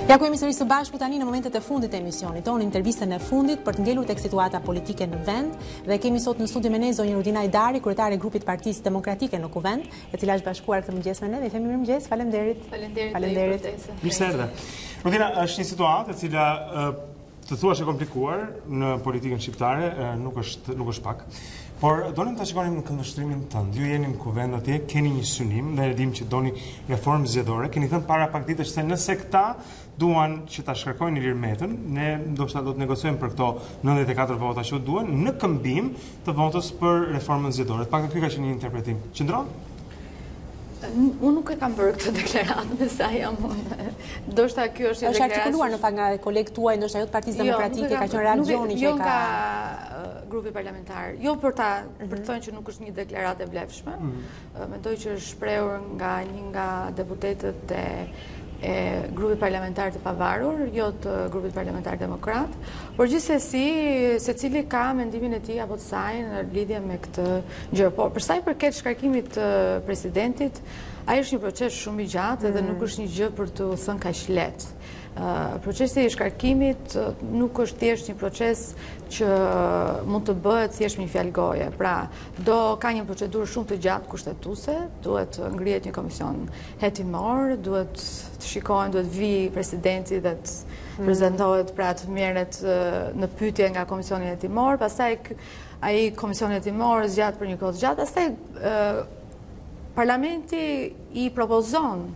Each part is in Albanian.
Ja ku jemi sërish së bashku tani në momentet e fundit të emisionit tonë, intervistën e fundit për të ngelur tek situata politike në vend dhe kemi sot në studio me ne zonjën Rudina Ajdari, kryetare e grupit Partisë Demokratike në Kuvend, e cila është bashkuar këtë mëngjes me ne dhe i themi mirëmëngjes, faleminderit. Faleminderit. Mirë se erdhe. Rudina, është një situatë e cila të thuash e komplikuar në politikën shqiptare, nuk është pak. Por donim ta shikonim në këndvështrimin tënd. Ju jeni në Kuvend atje, keni një synim dhe e dim që doni reformë zgjedhore. Keni thënë para pak ditësh se nëse këta duan që ta shkarkojnë Ilir Metën, ne ndoshta do të negociojmë për këto 94 vota që duan në këmbim të votës për reformën zgjedhore. Pak ky ka qenë një interpretim. Qëndron? Unë nuk e kam bërë këtë deklaratë, me sa jam unë. Ndoshta kjo është një deklaratë. Është artikuluar në fakt nga kolegë tuaj, ndoshta jo të Partisë Demokratike, ka qenë reaksioni që jo nga grupi parlamentar. Jo për të thënë që nuk është një deklaratë e vlefshme. Mendoj që është shprehur nga një nga deputetët e grupit parlamentar të pavarur, jo të grupit parlamentar demokrat, por gjithsesi secili ka mendimin e tij apo të saj në lidhje me këtë gjë. Por për sa i përket shkarkimit të presidentit, ai është një proces shumë i gjatë dhe nuk është një gjë për të thënë kaq lehtë. Procesi i shkarkimit nuk është thjesht një proces që mund të bëhet thjesht me një fjalë goje. Pra, ka një procedurë shumë të gjatë kushtetuese, duhet ngrihet një komision hetimor, duhet të shikohen, duhet vi presidenti dhe të prezantohet, pra të merret në pyetje nga komisioni hetimor, pastaj ai komisioni hetimor zgjat për një kohë të gjatë, pastaj parlamenti i propozon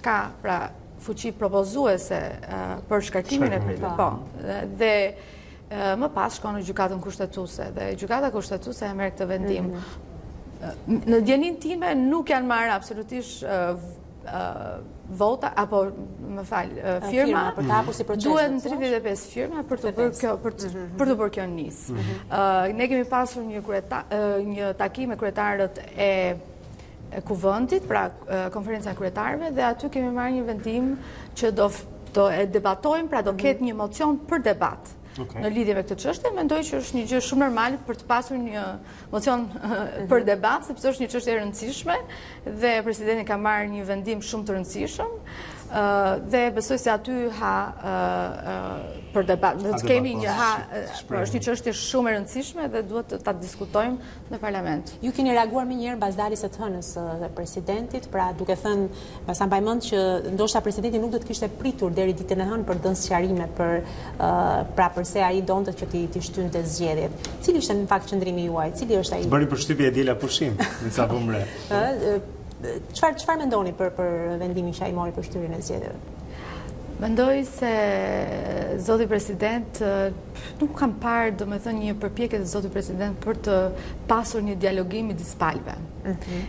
pra fuqi propozuese për shkarkimin e presidentit. Dhe më pas shkon në gjykatën kushtetuese dhe gjykata kushtetuese e merr këtë vendim. Në djenin time nuk janë marrë absolutisht vota apo firma për të hapur si proces. Duhen 35 firma për të bërë kjo nis. Ne kemi pasur një takim me kryetarët e Kuvendit, pra konferenca e kryetarëve, dhe aty kemi marrë një vendim që do e debatojmë, pra do ketë një mocion për debat. Në lidhje me këtë çështje, mendoj që është një gjë shumë normale për të pasur një mocion për debat, sepse është një çështje e rëndësishme dhe presidenti ka marrë një vendim shumë të rëndësishëm dhe besoj se aty për debat. Do të kemi është një çështje shumë e rëndësishme dhe duhet ta diskutojmë në parlament. Ju keni reaguar më njëherë mbas daljes së të hënës së presidentit, pra duke thënë, sa mbaj mend që ndoshta presidenti nuk do të kishte pritur deri ditën e hënë për të dhënë sqarime pra përse ai donte që ti shtynte zgjedhjet. Cili ishte në fakt qëndrimi juaj? Cili është ai? Bëri përshtypje e diela pushim, në sa po mre. Çfarë mendoni për vendimin që ai mori për shtyrjen e zgjedhjeve? Mendoj se zoti president nuk kam parë, domethënë, një përpjekje të zotit president për të pasur një dialogim midis palëve.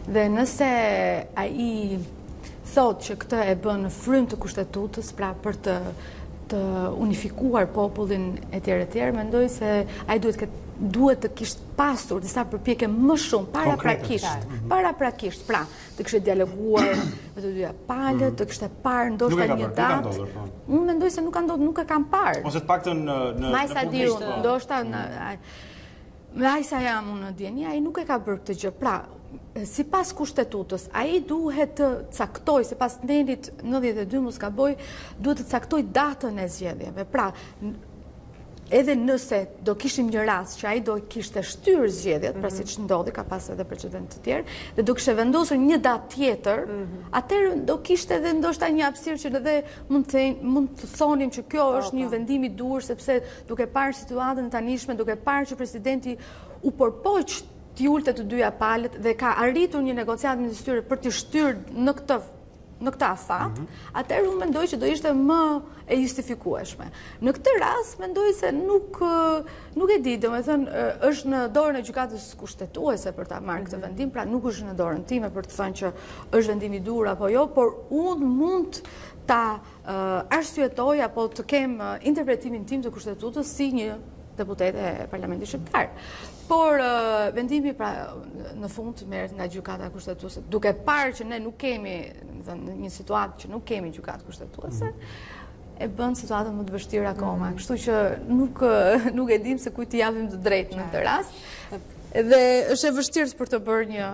Dhe nëse ai thotë që këtë e bën në frym të kushtetutës, pra për të unifikuar popullin etj, mendoj se ai duhet të kishte pasur disa përpjekje më shumë paraprakisht, pra të kishte dialoguar me të dyja palët, të kishte parë ndoshta një datë. Unë mendoj se nuk ka ndodhur, nuk e kam parë. Ose të paktën në publik. Ndoshta me ai sa jam unë në dieni, ai nuk e ka bërë këtë gjë. Pra, sipas kushtetutës, ai duhet të caktoj, sipas Nenit 92 mos gaboj, duhet të caktoj datën e zgjedhjeve. Pra, edhe nëse do kishim një rast që ai do kishte shtyrë zgjedhjet, pra siç ndodhi, ka pas edhe precedent të tjerë, dhe do kishte vendosur një datë tjetër, atëherë do kishte edhe ndoshta një hapësirë që edhe mund të thonim që kjo është një vendim i dur, sepse duke parë situatën e tanishme, duke parë që presidenti u përpoq t'i ulte të dyja palët dhe ka arritur një negociat midis tyre për t'i shtyrë në këtë afat, atëherë unë mendoj që do ishte më e justifikueshme. Në këtë rast mendoj se nuk e di, domethënë është në dorën e gjykatës kushtetuese për ta marrë këtë vendim, pra nuk është në dorën time për të thënë që është vendim i dur apo jo, por unë mund ta arsyetoj apo të kem interpretimin tim të kustetutës si një deputete e Parlamentit Shqiptar. Por vendimi pra në fund merret nga gjykata kushtetuese, duke parë që ne nuk kemi në një situatë që nuk kemi gjykatë kushtetuese, e bën situatën më të vështirë akoma. Kështu që nuk e dim se kujt i japim të drejtë në këtë rast. Dhe është e vështirë për të bërë një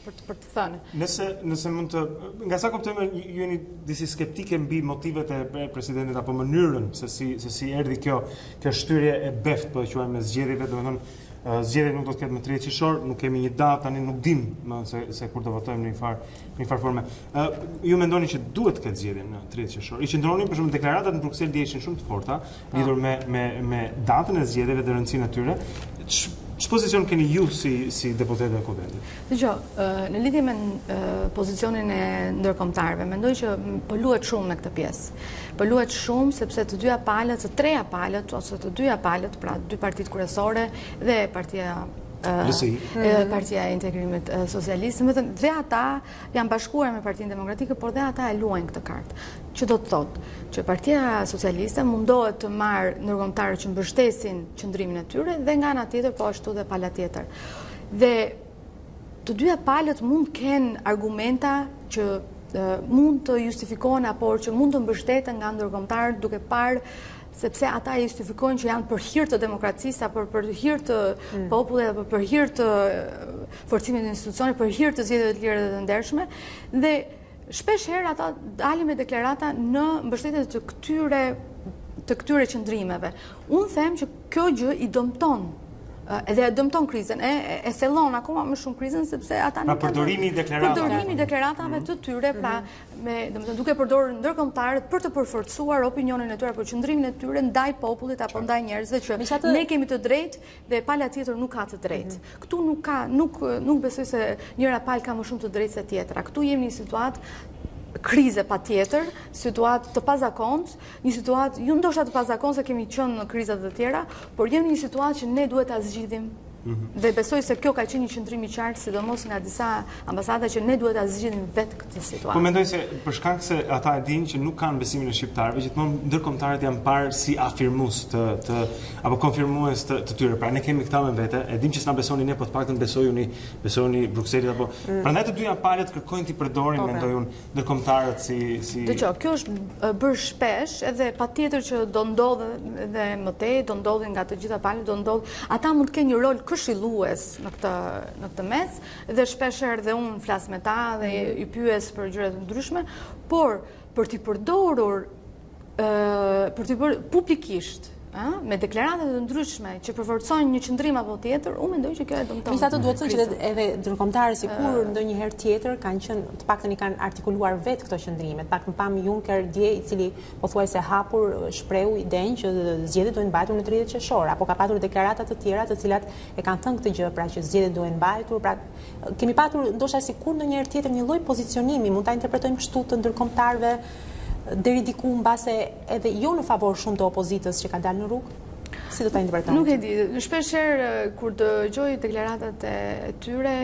për të thënë. Nëse mund të, nga sa kuptojmë, ju jeni disi skeptike mbi motivet e presidentit apo mënyrën se si erdhi kjo shtyrje e beft, po e quajmë, me zgjedhjeve, domethënë zgjedhjet nuk do të ketë më 30 qershor, nuk kemi një datë, tani nuk dim se kur do votojmë në një farë forme. Ju mendoni që duhet të ketë zgjedhje në 30 qershor? I qëndroni për shembull deklaratat në Bruksel ndjeshin shumë të forta lidhur me datën e zgjedhjeve dhe rëndësinë e tyre. Ç'pozicion keni ju si deputetë e Kuvendit? Dgjoj, në lidhje me pozicionin e ndërkombëtarëve, mendoj që pëlluhet shumë me këtë pjesë. Pëlluhet shumë sepse të dyja palët, të treja palët ose të dyja palët, pra dy partitë kryesore dhe partia Partia e Integrimit Socialist, dhe ata janë bashkuar me Partinë Demokratike, por dhe ata e luajnë këtë kartë. Që do të thotë që Partia Socialiste mundohet të marrë ndërkombëtarë që mbështesin qëndrimin e tyre dhe nga ana tjetër po ashtu dhe pala tjetër. Dhe të dyja palët mund të kenë argumenta që mund të justifikohen apo që mund të mbështeten nga ndërkombëtarët duke parë sepse ata justifikojnë që janë për hir të demokracisë, apo për hir të popullit, apo për hir të forcimit të institucionit, për hir të zgjedhjeve të lira dhe të ndershme, dhe shpesh herë ata dalin me deklarata në mbështetje të këtyre qëndrimeve. Unë them që kjo gjë i dëmton edhe e dëmton krizën, e sellon akoma më shumë krizën, sepse ata nuk kanë përdorimi deklaratave të tyre, pra duke përdorur ndërkombëtarët për të përforcuar opinionin e tyre apo qëndrimin e tyre ndaj popullit apo ndaj njerëzve që ne kemi të drejtë dhe pala tjetër nuk ka të drejtë. Këtu nuk besoj se njëra palë ka më shumë të drejtë se tjetra. Këtu jemi në situatë krize pa tjetër, situatë të pazakontë, një situatë, ju ndoshta të pazakontë se kemi qenë në krizat të tjera, por jemi një situatë që ne duhet ta zgjidhim. Dhe besoj se kjo ka qenë një qëndrim i qartë, sidomos nga disa ambasada, që ne duhet ta zgjidhim vetë këtë situatë. Po mendoj se për shkak se ata e dinë që nuk kanë besimin e shqiptarëve, gjithmonë ndërkombëtarët janë parë si afirmues apo konfirmues të tyre. Pra ne kemi këtë me vete, e dim që s'na besoni ne, po të paktën besoni Brukselit apo. Prandaj të dyja palët kërkojnë të përdorin, mendoj unë, ndërkombëtarët si Dgjoj, kjo është bërë shpesh, edhe patjetër që do ndodhë edhe më tej, do ndodhin nga të gjitha palët, do ndodh. Ata mund të kenë një rol këshillues në këtë mes, dhe shpesher dhe unë flas me ta dhe i pyes për gjëra të ndryshme, por për t'i përdorur publikisht me deklaratat të ndryshme që përforcojnë një qëndrim apo tjetër, unë mendoj që kjo e dëmton. Megjithatë duhet të thënë që edhe ndërkombëtarët sikur ndonjëherë tjetër kanë qenë të paktën i kanë artikuluar vetë këto qëndrime. Të paktën pam Juncker dje, i cili pothuajse hapur shprehu idenë që zgjedhjet duhen mbajtur në 30 qershor, apo ka patur deklarata të tjera të cilat e kanë thënë këtë gjë, pra që zgjedhjet duhen mbajtur, pra kemi patur ndoshta sikur ndonjëherë tjetër një lloj pozicionimi, mund ta interpretojmë kështu, të ndërkombëtarëve deri diku mbase edhe jo në favor shumë të opozitës që ka dalë në rrugë? Si do ta interpretojmë? Nuk e di. Shpesh herë kur dëgjoj deklaratat e tyre,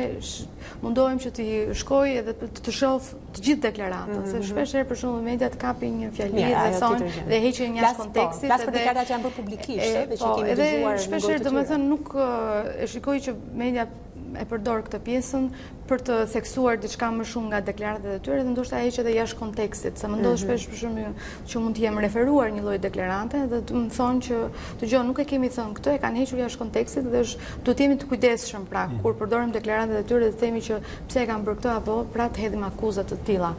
mundohem që të shkoj edhe të shoh të gjithë deklaratat, se shpesh herë për shembull mediat kapin një fjali dhe thonë dhe heqin jashtë kontekstit. Flas për deklaratat që janë bërë publikisht, dhe që kemi dëgjuar. Edhe shpesh herë domethënë nuk e shikoj që media e përdor këtë pjesën për të theksuar diçka më shumë nga deklaratat e tyre dhe ndoshta heq edhe jashtë kontekstit, se më ndodh shpesh për shembull që mund të jem referuar një lloj deklarate dhe të më thonë që dëgjoj nuk e kemi thënë këtë, e kanë hequr jashtë kontekstit dhe duhet të jemi të kujdesshëm pra kur përdorim deklaratat e tyre dhe themi që pse e kanë bërë këtë apo pra të hedhim akuzat të tilla.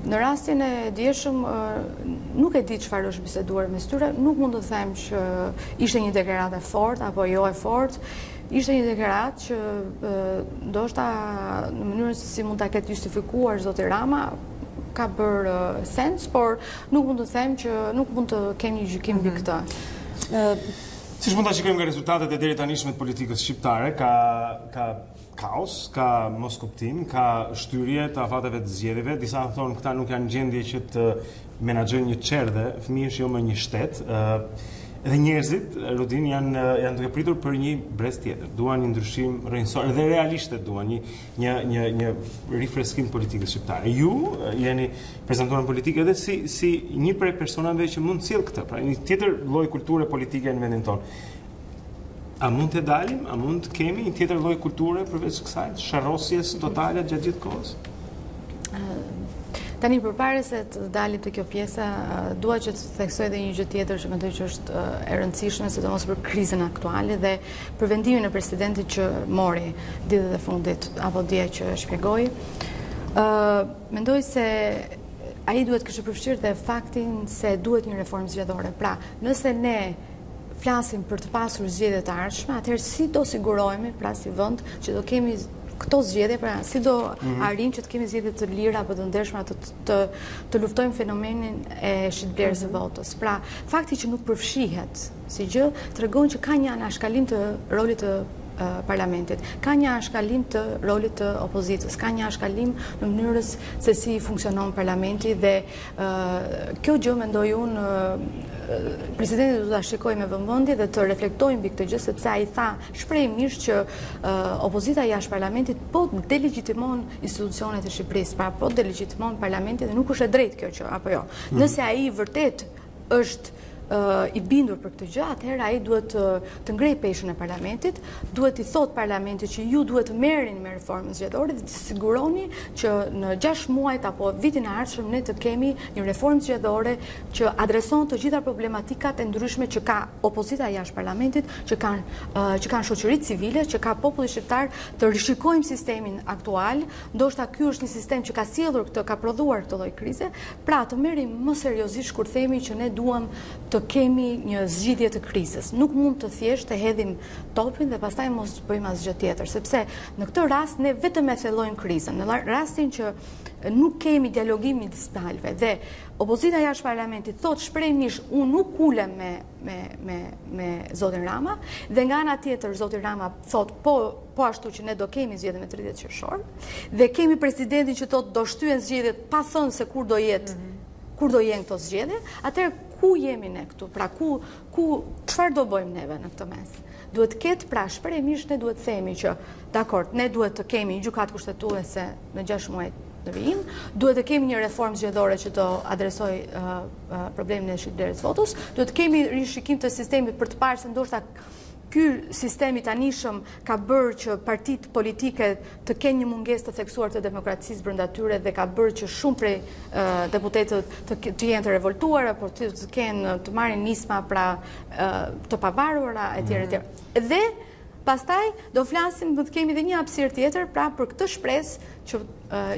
Në rastin e dieshëm, nuk e di çfarë është biseduar mes tyre, nuk mund të them që ishte një deklaratë e fortë apo jo e fortë. Ishte një deklaratë që ndoshta në mënyrën se si mund ta ketë justifikuar zoti Rama ka bërë sens, por nuk mund të them që nuk mund të kemi një gjykim mbi këtë. Siç mund ta shikojmë nga rezultatet e deri tanishme të politikës shqiptare, ka kaos, ka mos kuptim, ka shtyrje të afateve të zgjedhjeve. Disa thonë këta nuk janë gjendje që të menaxhojnë një çerdhe, fëmijësh jo më një shtet. Dhe njerëzit, Rudin, janë duke pritur për një brez tjetër. Duan një ndryshim rrënjësor, dhe realishtet duan një rifreskim politikës shqiptare. Ju jeni prezantuar në politikë edhe si një prej personave që mund të sjellë këtë, pra një tjetër lloj kulture politike në vendin tonë. A mund të dalim, a mund të kemi një tjetër lloj kulture përveç kësaj, sharrosjes totale gjatë gjithë kohës? Tani përpara se të dalim të kjo pjesa, dua që të theksoj edhe një gjë tjetër që mendoj që është e rëndësishme, sidomos për krizën aktuale dhe për vendimin e presidentit që mori ditët e fundit apo dje që shpjegoi. Mendoj se ai duhet kishte përfshirë dhe faktin se duhet një reformë zgjedhore. Pra, nëse ne flasim për të pasur zgjedhje të ardhshme, atëherë si do sigurohemi pra si vend që do kemi këto zgjedhje, pra si do arrim që të kemi zgjedhje të lira apo të ndershme të luftojmë fenomenin e shitblerjes së votës. Pra, fakti që nuk përfshihet si gjë tregon që ka një anashkalim të rolit të parlamentit, ka një anashkalim të rolit të opozitës, ka një anashkalim në mënyrës se si funksionon parlamenti dhe kjo gjë mendoj unë presidenti do ta shikojë me vëmendje dhe të reflektojë mbi këtë gjë sepse ai tha shprehmisht që opozita jashtë parlamentit po delegjitimon institucionet e Shqipërisë, pra po delegjitimon parlamentin dhe nuk është e drejtë kjo që apo jo. Nëse ai vërtet është i bindur për këtë gjë, atëherë ai duhet të ngrejë peshën e parlamentit, duhet i thot parlamentit që ju duhet të merreni me reformën zgjedhore dhe të siguroni që në 6 muajt apo vitin e ardhshëm ne të kemi një reformë zgjedhore që adreson të gjitha problematikat e ndryshme që ka opozita jashtë parlamentit, që kanë shoqëritë civile, që ka populli shqiptar, të rishikojmë sistemin aktual, ndoshta ky është një sistem që ka sjellur këtë, ka prodhuar këtë lloj krize, pra të merrim më seriozisht kur themi që ne duam të kemi një zgjidhje të krizës. Nuk mund të thjesht të hedhim topin dhe pastaj mos bëjmë asgjë tjetër, sepse në këtë rast ne vetëm e thellojmë krizën. Në rastin që nuk kemi dialogim midis palëve dhe opozita jashtë parlamentit thot shprehmisht unë nuk ulem me zotin Rama dhe nga ana tjetër zoti Rama thot po ashtu që ne do kemi zgjedhje me 30 qershor dhe kemi presidentin që thot do shtyhen zgjedhjet pa thënë se kur do jenë këto zgjedhje, atëherë ku jemi ne këtu? Pra çfarë do bëjmë neve në këtë mes? Duhet ketë pra shprehmisht ne duhet themi që dakord, ne duhet të kemi një gjykatë kushtetuese në 6 muaj të vijim, duhet të kemi një reformë zgjedhore që do adresoj problemin e shitblerjes votës, duhet të kemi rishikim të sistemit për të parë se ndoshta ky sistemi tanishëm ka bërë që partitë politike të kenë një mungesë të theksuar të demokracisë brenda tyre dhe ka bërë që shumë prej deputetët të jenë të revoltuar apo të marrin nisma pra të pavarura etj etj. Dhe pastaj do flasim, do të kemi edhe një hapësirë tjetër pra për këtë shpresë që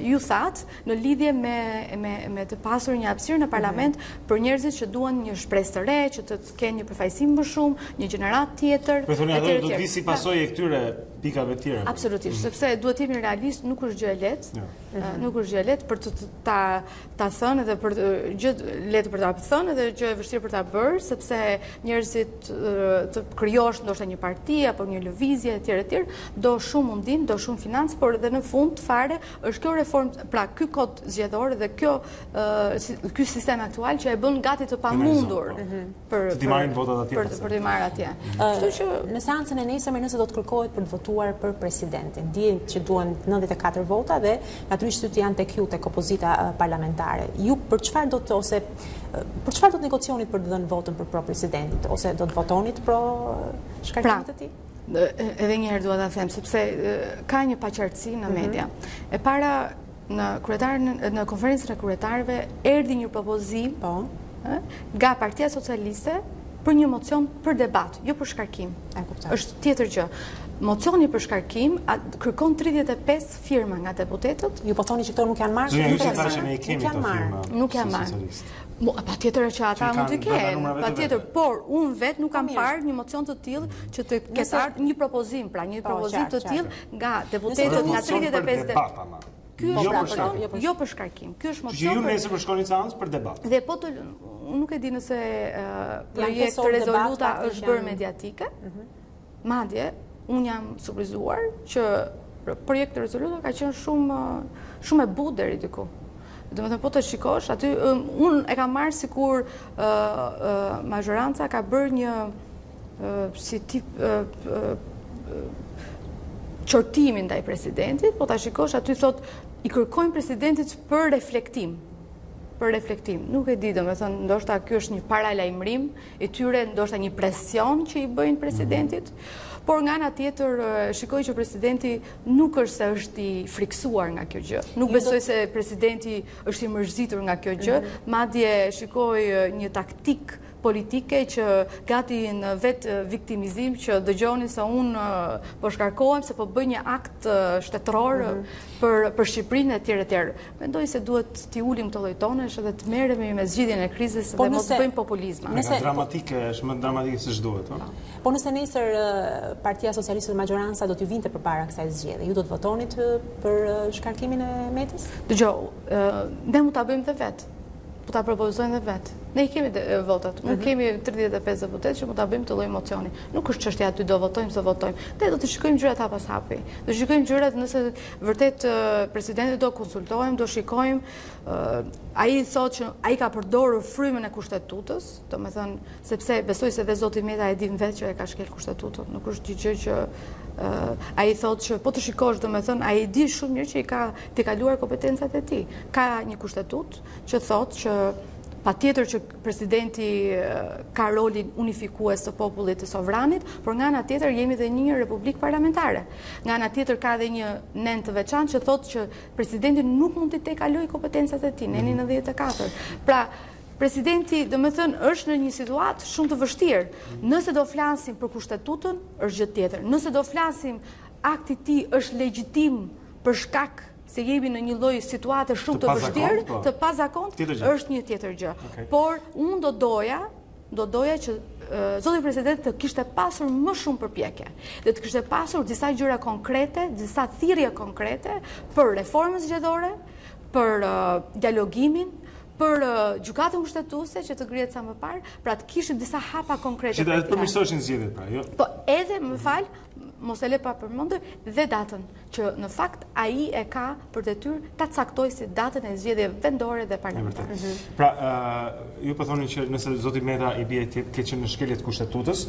ju thatë në lidhje me të pasur një hapësirë në parlament për njerëzit që duan një shpresë të re, që të kenë një përfaqësim më shumë, një gjenerat tjetër. Për thonë atë do të vi si pasojë e këtyre pikave të tjera. Absolutisht, sepse duhet të jemi realist, nuk është gjë e lehtë. Nuk është gjë e lehtë për ta thënë dhe për gjë lehtë për ta thënë dhe gjë e vështirë për ta bërë, sepse njerëzit të krijosh ndoshta një parti apo një lëvizje etj do shumë mundim, do shumë financë, por edhe në fund fare është kjo reformë, pra ky kod zgjedhor dhe ky sistem aktual që e bën gati të pamundur për të marrin votat atje. Për të marrë atje. Kështu që në seancën e nesërme nëse do të kërkohet për të votuar për presidentin, dihen që duhen 94 vota dhe natyrisht që janë tek ju tek opozita parlamentare. Ju për çfarë do të negocioni për të dhënë votën për pro presidentit ose do të votonit pro shkarkimit të tij? Edhe një herë dua ta them sepse ka një paqartësi në media. E para në konferencën e kryetarëve erdhi një propozim nga Partia Socialiste për një mocion për debat, jo për shkarkim. Është tjetër gjë. Mocioni për shkarkim kërkon 35 firma nga deputetët. Ju po thoni që këto nuk janë marrë? Nuk janë marrë. Patjetër që ata mund të kenë, patjetër, por unë vetë nuk kam parë një mocion të tillë që të ketë ardhur një propozim, pra një propozim të tillë nga deputetët nga 35 deputetë. Jo për shkarkim. Ky është mocion. Që ju nesër shkoni seancë për debat. Dhe po unë nuk e di nëse projekti rezoluta është bërë mediatike. Madje unë jam surprizuar që projekti rezoluta ka qenë shumë e butë deri diku. Domethënë po të shikosh, aty unë e kam marrë sikur majoranca ka bërë një si tip qortimi ndaj presidentit, po ta shikosh aty thot i kërkojnë presidentit për reflektim. Nuk e di, domethënë ndoshta ky është një paralajmërim i tyre, ndoshta një presion që i bëjnë presidentit. Por nga ana tjetër, shikoj që presidenti nuk është se është i friksuar nga kjo gjë. Nuk besoj se presidenti është i mërzitur nga kjo gjë, madje shikoj një taktik politike që gati në vetë viktimizim që dëgjoni se unë po shkarkohem se po bëj një akt shtetëror për Shqipërinë e tjerë e tjerë. Mendoj se duhet t'i ulim të llojtonesh edhe të merremi me zgjidhjen e krizës dhe mos bëjmë populizma. Është është më dramatike se ç'duhet, Po nëse nesër Partia Socialiste dhe Majoranca do t'ju vinte përpara kësaj zgjedhje, ju do të votonit për shkarkimin e Metës? Dëgjoj, ne mund ta bëjmë dhe vetë. Po ta propozojnë dhe vetë. Ne i kemi votat, nuk kemi 35 deputet që mund ta bëjmë të lloj mocioni. Nuk është çështja aty do votojmë se votojmë. Ne do të shikojmë gjërat hap pas hapi. Do shikojmë gjërat nëse vërtet presidenti do konsultojmë, do shikojmë. Ai thotë që ai ka përdorur frymën e kushtetutës, domethënë sepse besoj se dhe zoti Meta e din vetë që e ka shkel kushtetutën. Nuk është gjë që ai thotë që po të shikosh, domethënë ai di shumë mirë që i ka të kaluar kompetencat e tij. Ka një kushtetutë që thotë që patjetër që presidenti ka rolin unifikues të popullit të sovranit, por nga ana tjetër jemi dhe një republikë parlamentare. Nga ana tjetër ka dhe një nen të veçantë që thotë që presidenti nuk mund të kalojë kompetencat e tij, neni 94. Pra, presidenti, domethënë, është në një situatë shumë të vështirë. Nëse do flasim për kushtetutën, është gjë tjetër. Nëse do flasim akti i tij është legjitim për shkak se jemi në një lloj situate shumë të vështirë, të pazakontë, është një tjetër gjë. Por unë do doja që zoti president të kishte pasur më shumë përpjekje, dhe të kishte pasur disa gjëra konkrete, disa thirrje konkrete për reformën zgjedhore, për dialogimin, për gjykatën kushtetuese që të ngrihet sa më parë, pra të kishim disa hapa konkrete. Që të përmirësoheshin zgjedhjet pra, jo? Po, edhe më fal, mos e le pa përmendur dhe datën, që në fakt ai e ka për detyrë ta caktojë si datën e zgjedhjeve vendore dhe parlamentare. Pra, ju po thoni që nëse zoti Meta i bie ke qenë në shkelje të kushtetutës,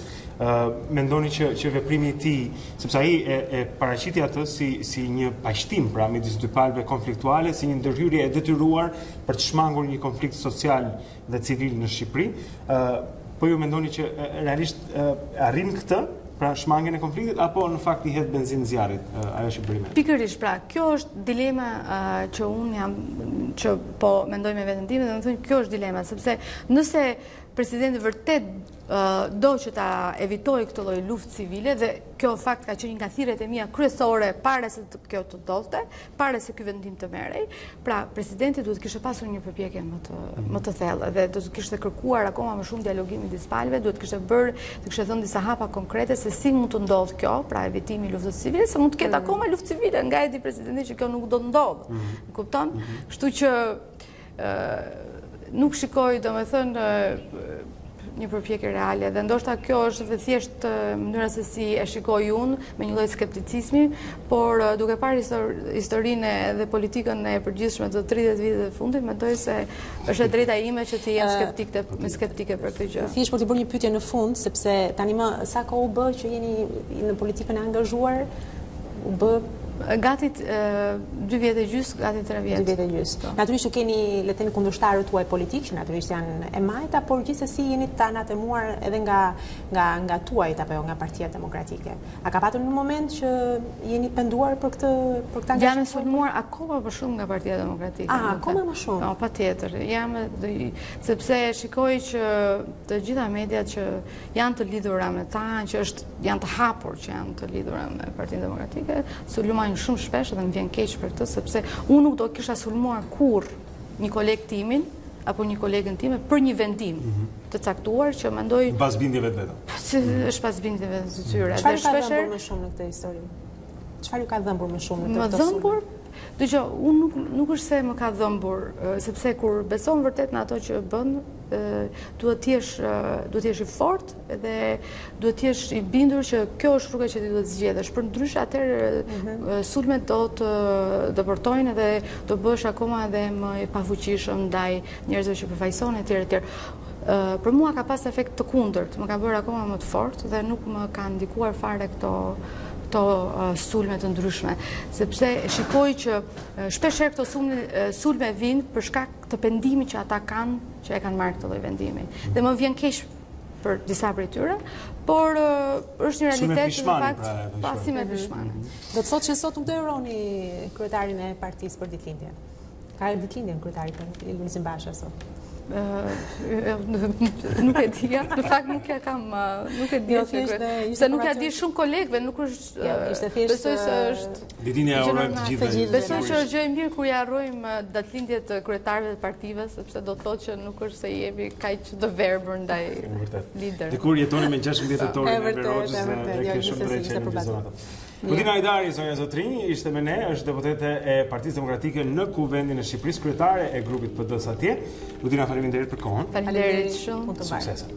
mendoni që veprimi i tij, sepse ai e paraqiti atë si një paqëtim pra midis dy palëve konfliktuale, si një ndërhyrje e detyruar për të shmangur një konflikt social dhe civil në Shqipëri, po ju mendoni që realisht arrin këtë? Pra shmangjen e konfliktit, apo në fakt i hedh benzinë zjarrit ajo që bëri? Pikërisht, pra, kjo është dilema që unë jam, që po mendoj me veten time, dhe më thonë kjo është dilema, sepse nëse presidenti vërtet do që ta evitoj këtë lloj luftë civile, dhe kjo fakt ka qenë nga thirrjet e mia kryesore para se kjo të ndodhte, para se ky vendim të merrej, pra presidenti duhet kishte pasur një përpjekje më të thellë dhe do të kishte kërkuar akoma më shumë dialogim midis palëve, duhet kishte thënë disa hapa konkrete se si mund të ndodhë kjo, pra evitimi i luftës civile, se mund të ketë akoma luftë civile, nga e di presidenti që kjo nuk do të ndodhë. Kupton? Kështu që nuk shikoj, domethënë, një përpjekje reale, dhe ndoshta kjo është thjesht mënyra se si e shikoj unë me një lloj skepticizmi, por duke parë historinë dhe politikën e përgjithshme të 30 viteve të fundit, mendoj se është e drejta ime që të jem skeptike për këtë gjë. Thjesht për të bërë një pyetje në fund, sepse tani më sa kohë u bë që jeni në politikën e angazhuar? U bë gati 2 vjet e gjys, gati 3 vjet. 2 vjet e gjys. Natyrisht që keni, le të themi, kundërshtarët tuaj politik, që natyrisht janë e majta, por gjithsesi jeni të anatemuar edhe nga tuajt apo nga Partia Demokratike. A ka patur një moment që jeni penduar për këtë angazhim? Jam e sulmuar akoma më shumë nga Partia Demokratike. Akoma më shumë? Po, patjetër. Sepse shikoj që të gjitha mediat që janë të lidhura me ta, që janë të hapur që janë të lidhura me Partinë Demokratike, sulmojnë shumë shpesh dhe më vjen keq për këtë, sepse unë nuk do kisha sulmuar kur një koleg timin apo një kolegën time për një vendim të caktuar që mendoj pasbindjeve të vetëm. Është pasbindjeve të tyre. Çfarë ka dhëmbur më shumë në këtë histori? Çfarë ju ka dhëmbur më shumë në këtë histori? Më dhëmbur? Dgjoj, unë nuk është se më ka dhëmbur, sepse kur beson vërtet në ato që bën, duhet të jesh i fortë dhe duhet të jesh i bindur që kjo është rruga që ti duhet zgjedhësh. Përndryshe atëherë sulmet do të dëpërtojnë dhe do bësh akoma edhe më i pafuqishëm ndaj njerëzve që përfaqëson etj. Për mua ka pas efekt të kundërt, më ka bërë akoma më të fortë dhe nuk më ka ndikuar fare këto sulme të ndryshme, sepse shikoj që shpeshherë këto sulme vinë për shkak të pendimit që ata kanë që e kanë marrë këtë lloj vendimi. Dhe më vjen keq për disa prej tyre, por është një realitet në fakt pasi me pishmane. Do të thotë që sot nuk do uroni kryetarin e partisë për ditëlindjen. Ka ditëlindjen kryetari Lulzim Basha sot. Nuk e dija, në fakt nuk e kam, nuk e dija se nuk e di shumë kolegëve, nuk është, besoj se është ditëlindja e urojmë të gjithëve. Besoj që është gjë e mirë kur ja urojmë datëlindjet të kryetarëve të partive, sepse do të thotë që nuk është se jemi kaq të verbër ndaj liderëve. Dikur jetoni me 16 dhjetorin e Beroxhës dhe ke shumë drejtë në viziona. Ludina Hajdari, zonja Zotrinj, ishte me ne, është deputete e Partisë Demokratike në Kuvendin e Shqipërisë, kryetare e grupit PD-s atje. Ludina, faleminderit për kohën. Faleminderit shumë. Suksese.